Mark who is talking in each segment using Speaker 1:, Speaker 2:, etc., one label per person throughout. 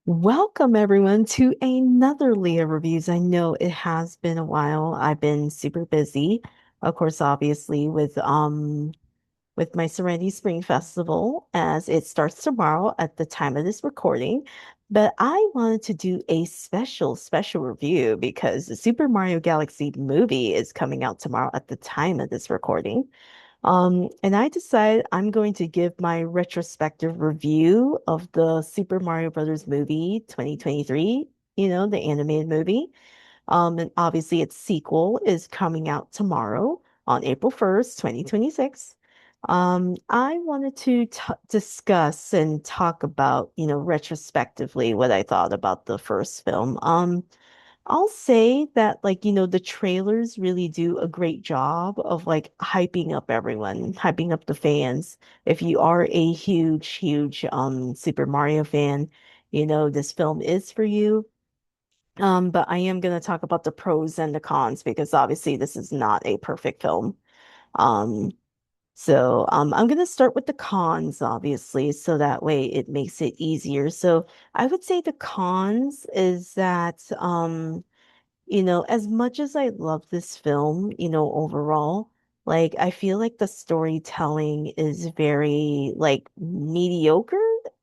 Speaker 1: Welcome everyone to another Leah Reviews. I know it has been a while. I've been super busy, of course, obviously with my Serenity Spring Festival as it starts tomorrow at the time of this recording. But I wanted to do a special review because the Super Mario Galaxy movie is coming out tomorrow at the time of this recording. And I decided I'm going to give my retrospective review of the Super Mario Brothers movie 2023, the animated movie. And obviously its sequel is coming out tomorrow on April 1st, 2026. I wanted to t discuss and talk about, retrospectively what I thought about the first film. I'll say that the trailers really do a great job of like hyping up everyone, hyping up the fans. If you are a huge Super Mario fan, this film is for you. But I am going to talk about the pros and the cons because obviously this is not a perfect film. Um, I'm going to start with the cons, obviously, so that way it makes it easier. So I would say the cons is that as much as I love this film, overall, like I feel like the storytelling is very like mediocre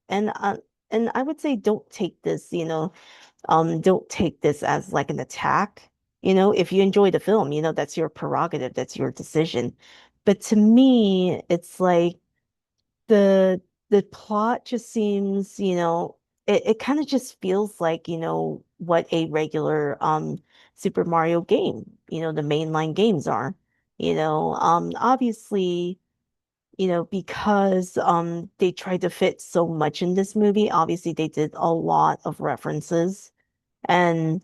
Speaker 1: and I would say don't take this, don't take this as like an attack. If you enjoy the film, that's your prerogative, that's your decision. But to me, it's like the the plot just seems, it kind of just feels like, what a regular Super Mario game, the mainline games are. Obviously, because they tried to fit so much in this movie, obviously they did a lot of references and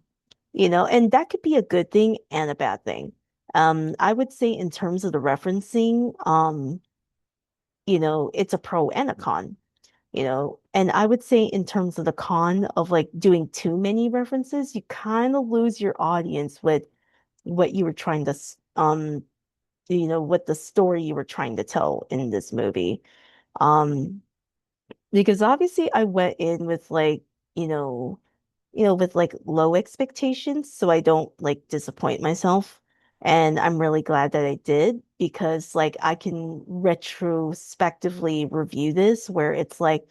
Speaker 1: and that could be a good thing and a bad thing. I would say in terms of the referencing, it's a pro and a con, and I would say in terms of the con of like doing too many references, you kind of lose your audience with what you were trying to what the story you were trying to tell in this movie. Because obviously I went in with like, you know, with like low expectations, so I don't like disappoint myself. And I'm really glad that I did because like I can retrospectively review this where it's like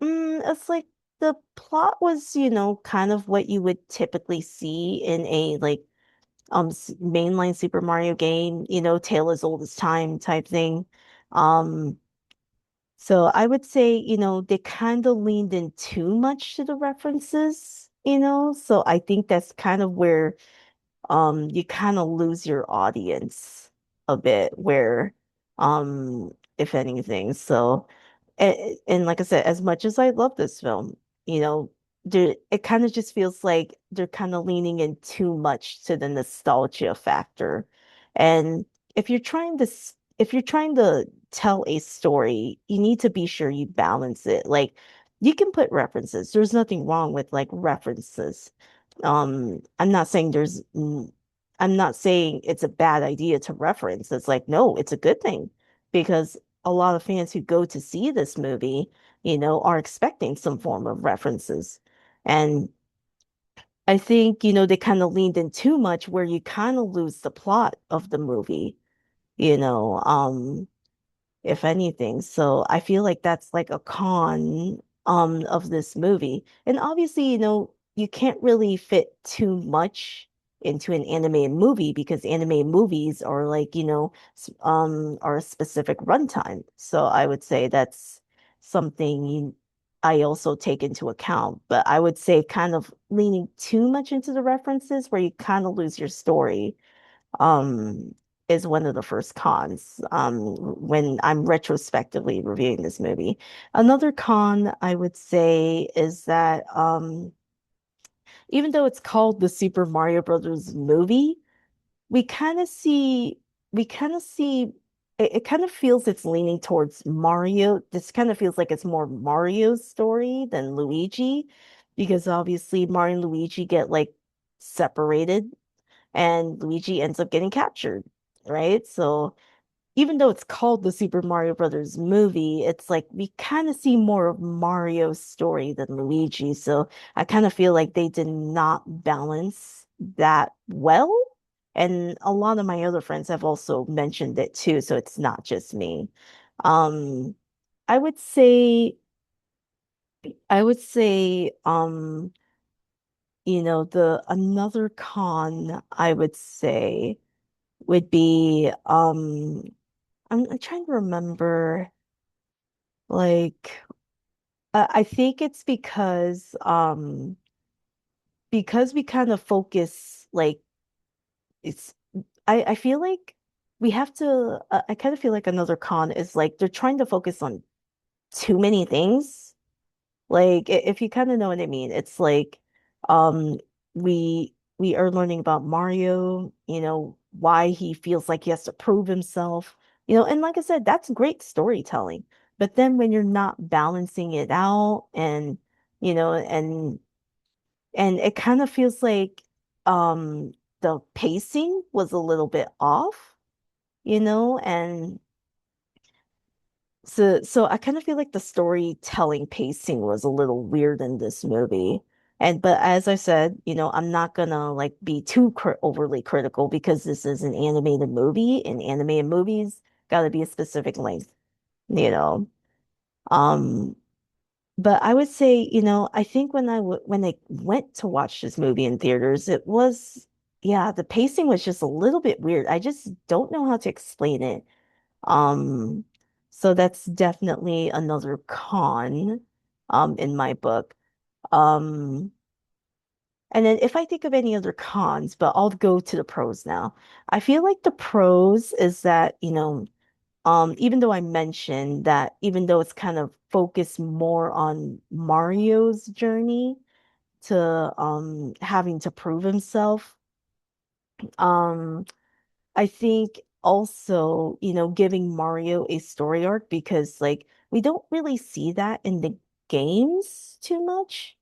Speaker 1: the plot was, kind of what you would typically see in a like mainline Super Mario game, tale as old as time type thing. Um so I would say, they kind of leaned in too much to the references, so I think that's kind of where you kind of lose your audience a bit where if anything. So and like I said, as much as I love this film, it kind of just feels like they're kind of leaning in too much to the nostalgia factor. And if you're trying to tell a story, you need to be sure you balance it. Like you can put references. There's nothing wrong with like references. I'm not saying I'm not saying it's a bad idea to reference. It's like, no, it's a good thing because a lot of fans who go to see this movie, are expecting some form of references. And I think, they kind of leaned in too much where you kind of lose the plot of the movie, you know. If anything. So I feel like that's like a con of this movie. And obviously, you can't really fit too much into an animated movie because animated movies are like, are a specific runtime. So I would say that's something I also take into account. But I would say kind of leaning too much into the references where you kind of lose your story um, is one of the first cons when I'm retrospectively reviewing this movie. Another con I would say is that even though it's called the Super Mario Brothers movie, we kind of see, we kind of see, it kind of feels it's leaning towards Mario. This kind of feels like it's more Mario's story than Luigi, because obviously Mario and Luigi get like separated and Luigi ends up getting captured, right? So even though it's called the Super Mario Brothers movie, it's like we kind of see more of Mario's story than Luigi. So I kind of feel like they did not balance that well. And a lot of my other friends have also mentioned it too, so it's not just me. Um, I would say, I would say, the another con I would say would be, I'm trying to remember, like, I think it's because we kind of focus, like, it's, I feel like we have to, I kind of feel like another con is like they're trying to focus on too many things. Like if you kind of know what I mean, it's like um we are learning about Mario, why he feels like he has to prove himself, and like I said, that's great storytelling. But then when you're not balancing it out you know, and and it kind of feels like the pacing was a little bit off, and so I kind of feel like the storytelling pacing was a little weird in this movie. But as I said, I'm not gonna like be too overly critical because this is an animated movie, and animated movies gotta be a specific length, you know. Um, but I would say, I think when I went to watch this movie in theaters, yeah, the pacing was just a little bit weird. I just don't know how to explain it. Um, so that's definitely another con, in my book. Um, and then if I think of any other cons, but I'll go to the pros now. I feel like the pros is that, even though I mentioned that, even though it's kind of focused more on Mario's journey to having to prove himself, um, I think also, giving Mario a story arc because like we don't really see that in the games too much,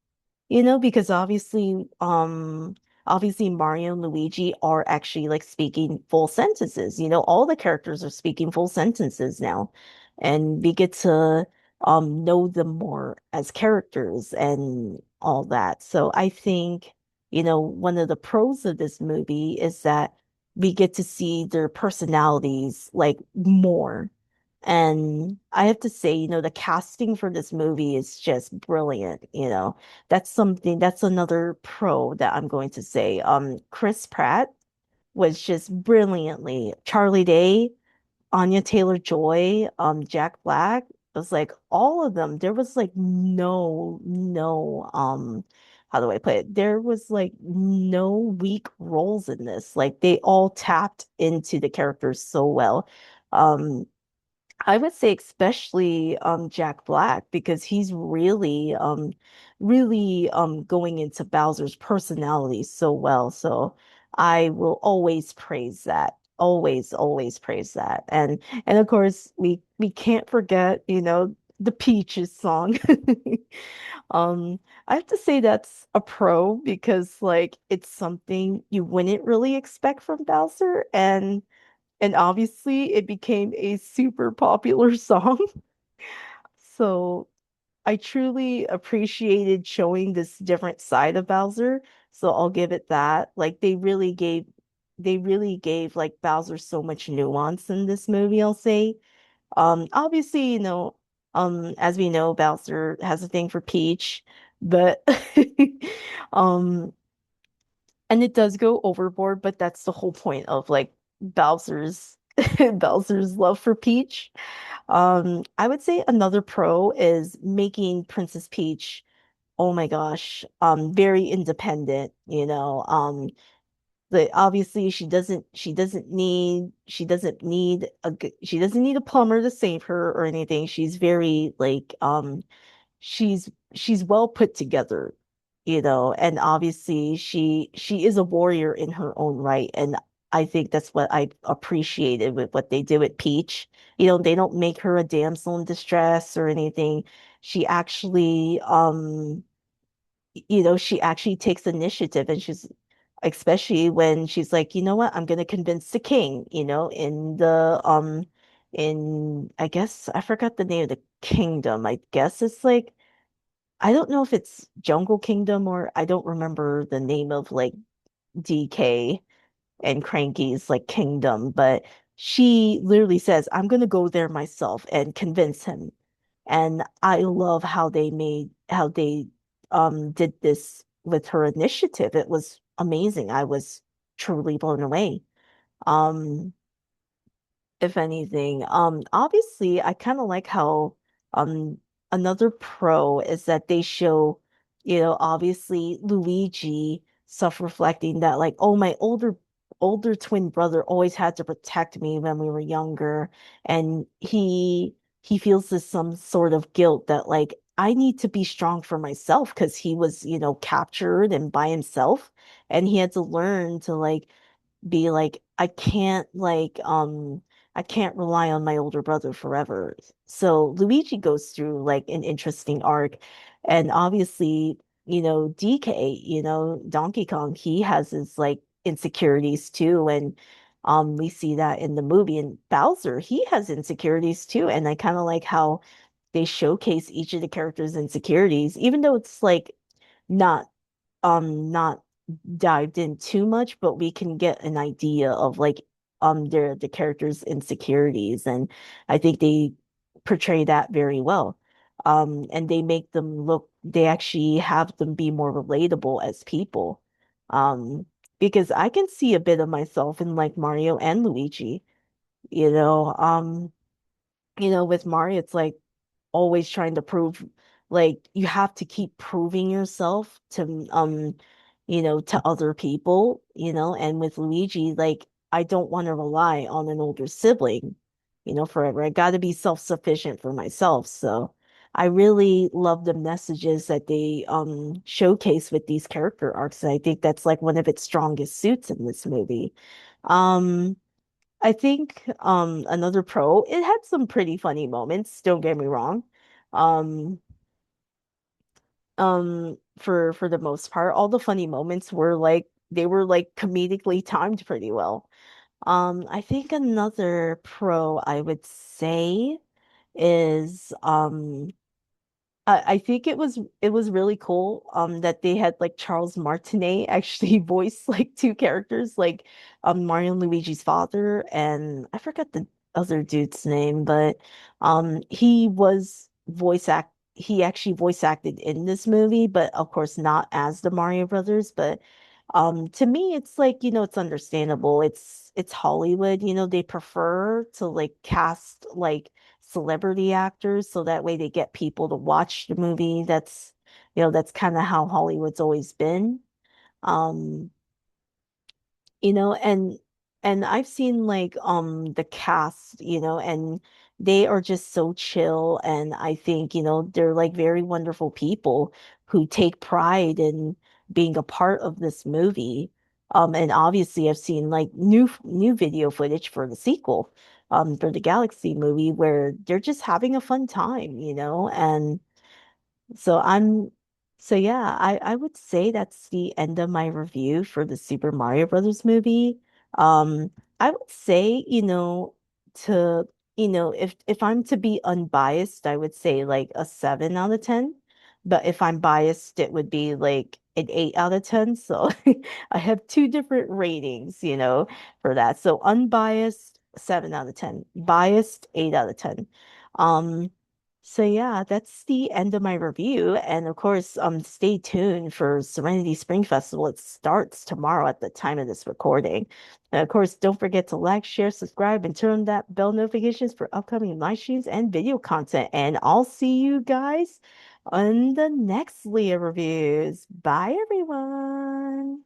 Speaker 1: because obviously Mario and Luigi are actually like speaking full sentences. All the characters are speaking full sentences now. And we get to know them more as characters and all that. So I think, one of the pros of this movie is that we get to see their personalities like more. And I have to say, the casting for this movie is just brilliant, that's another pro that I'm going to say. Chris Pratt was just brilliantly Charlie Day, Anya Taylor-Joy, Jack Black. It was like all of them. There was like no, how do I put it? There was like no weak roles in this. Like they all tapped into the characters so well. Um, I would say especially Jack Black because he's really going into Bowser's personality so well. So I will always praise that. Always praise that. And of course we can't forget, the Peaches song. I have to say that's a pro because like it's something you wouldn't really expect from Bowser and obviously it became a super popular song. So I truly appreciated showing this different side of Bowser. So I'll give it that. Like they really gave like Bowser so much nuance in this movie, I'll say. Obviously, as we know, Bowser has a thing for Peach, but um and it does go overboard, but that's the whole point of like Bowser's Bowser's love for Peach. I would say another pro is making Princess Peach, oh my gosh, very independent, obviously she doesn't need a plumber to save her or anything. She's very like she's well put together, and obviously she is a warrior in her own right, and I think that's what I appreciated with what they did with Peach. They don't make her a damsel in distress or anything. She actually she actually takes initiative and she's especially when she's like, you know what, I'm gonna convince the king, in the in, I guess I forgot the name of the kingdom. I guess it's like, I don't know if it's Jungle Kingdom, or I don't remember the name of like DK and Cranky's like kingdom, but she literally says, I'm gonna go there myself and convince him. And I love how they did this with her initiative. It was amazing. I was truly blown away. Um if anything. Obviously, I kind of like how um another pro is that they show, obviously Luigi self-reflecting that like, oh, my older twin brother always had to protect me when we were younger, and he feels this some sort of guilt that like I need to be strong for myself because he was, captured and by himself, and he had to learn to like be like, I can't rely on my older brother forever. So Luigi goes through like an interesting arc. And obviously, DK, Donkey Kong, he has his like insecurities too. And we see that in the movie. And Bowser, he has insecurities too. And I kind of like how they showcase each of the characters' insecurities, even though it's like not not dived in too much, but we can get an idea of like the characters' insecurities, and I think they portray that very well. And they actually have them be more relatable as people. Um, because I can see a bit of myself in like Mario and Luigi, you know. With Mario, it's like always trying to prove, like you have to keep proving yourself to other people, and with Luigi, like I don't want to rely on an older sibling, forever. I got to be self-sufficient for myself. So I really love the messages that they showcase with these character arcs. And I think that's like one of its strongest suits in this movie. Um I think another pro, it had some pretty funny moments, don't get me wrong. Um for the most part, all the funny moments were like they were like comedically timed pretty well. I think another pro I would say is I think it was really cool that they had like Charles Martinet actually voice like two characters, like Mario and Luigi's father, and I forgot the other dude's name, but he actually voice acted in this movie, but of course not as the Mario brothers. But to me it's like, it's understandable. It's Hollywood, they prefer to like cast like celebrity actors so that way they get people to watch the movie. That's kind of how Hollywood's always been. Um, and I've seen like the cast, and they are just so chill, and I think, they're like very wonderful people who take pride in being a part of this movie. And obviously I've seen like new video footage for the sequel, for the Galaxy movie, where they're just having a fun time, and so I'm so yeah, I would say that's the end of my review for the Super Mario Brothers movie. Um, I would say, to if I'm to be unbiased, I would say like a 7 out of 10. But if I'm biased, it would be like an 8 out of 10. So I have two different ratings, for that. So unbiased, 7 out of 10. Biased, 8 out of 10. Um, so yeah, that's the end of my review. And of course, stay tuned for Serenity Spring Festival. It starts tomorrow at the time of this recording. And of course, don't forget to like, share, subscribe, and turn on that bell notifications for upcoming live streams and video content. And I'll see you guys on the next Leah reviews. Bye, everyone.